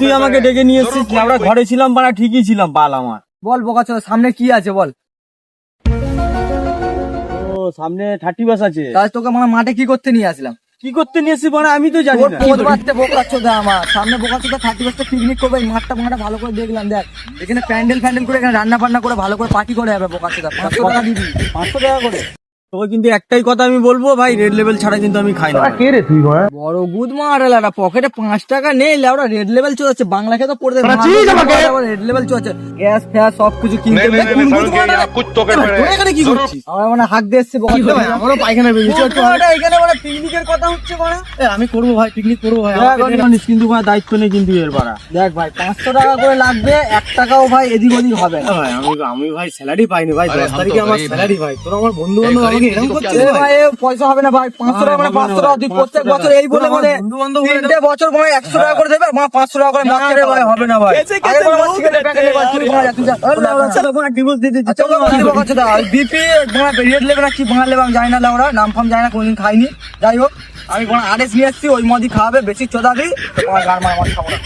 তুই আমাকে ডেকে নিয়ে এসেছিস, আমরা ঘরে ছিলাম পাড়া, ঠিকই ছিলাম বাল আমার। বল বোকাচোদা, সামনে কি আছে বল? ও সামনে 30 বাস আছে। তাহলে তোকে মানে মাঠে কি করতে নিয়ে আসলাম? কি করতে নিয়ে এসেছি পাড়া আমি তো জানি তোর না। পোদ বাড়তে বোকাচোদা আমার সামনে, বোকাচোদা 30 বাসটা পিকনিক করবে, এই মাঠটা ভালো করে দেখলাম, দেখ এখানে প্যান্ডেল করে, এখানে রান্না বান্না করে ভালো করে পার্টি করে যাবে বোকাচোদা। 500 টাকা দিবি, 500 টাকা করে। তোকে কিন্তু একটাই কথা আমি বলবো ভাই, রেড লেভেল ছাড়া কিন্তু আমি খাই না। কে রে তুই ভাই? বড় গুদ মারালা, পকেটে 5 টাকা নেই, লেওড়া রেড লেভেল চলছে, বাংলাকে তো পড়তে রেড লেভেল চলছে, গ্যাস ফ্যাস সবকিছু কিনতে। এখানে কি করছিস? আমার মানে হাক দিয়ে এসছে বোকাচোদা, আমারও পায়খানা বেরিয়েছে। এখানে মানে পিকনিকের কথা হচ্ছে মানে। আমি করবো ভাই, পিকনিক করবো ভাই। কিন্তু ভাই দায়িত্ব নেই কিন্তু এর পাড়া। দেখ ভাই 500 টাকা করে লাগবে, 1 টাকাও ভাই এদিক ওদিক হবে না। ভাই আমি ভাই স্যালারি পাইনি ভাই, 10 তারিখে আমার স্যালারি ভাই। তোরা আমার বন্ধু বান্ধব আমাকে এরকম করছিস এ ভাই, এ পয়সা হবে না ভাই, 500 টাকা মানে 500 টাকা তুই প্রত্যেক বছর এই বলে বলে 3টে বছর পরে 100 টাকা করে দেবে, মা 500 টাকা করে মারছে রে ভাই, হবে না ভাই। আগে বল আমার সিগারেট প্যাকেট ভাই, তুই ভাই তুই যা। ডিভোর্স দিয়ে দিচ্ছি। আচ্ছা বল দিবো কত টাকা? বিপি তোমার রেড লেবে না কি বাংলা লেবে আমি জানি না, লাউরা নাম ফাম জানি না, কোনদিন খাইনি। যাই হোক, আমি কোনো আদেশ নিয়ে এসেছি, ওই মদি খাওয়াবে, বেশি চোদাবি তোমার গার মার খাবো না।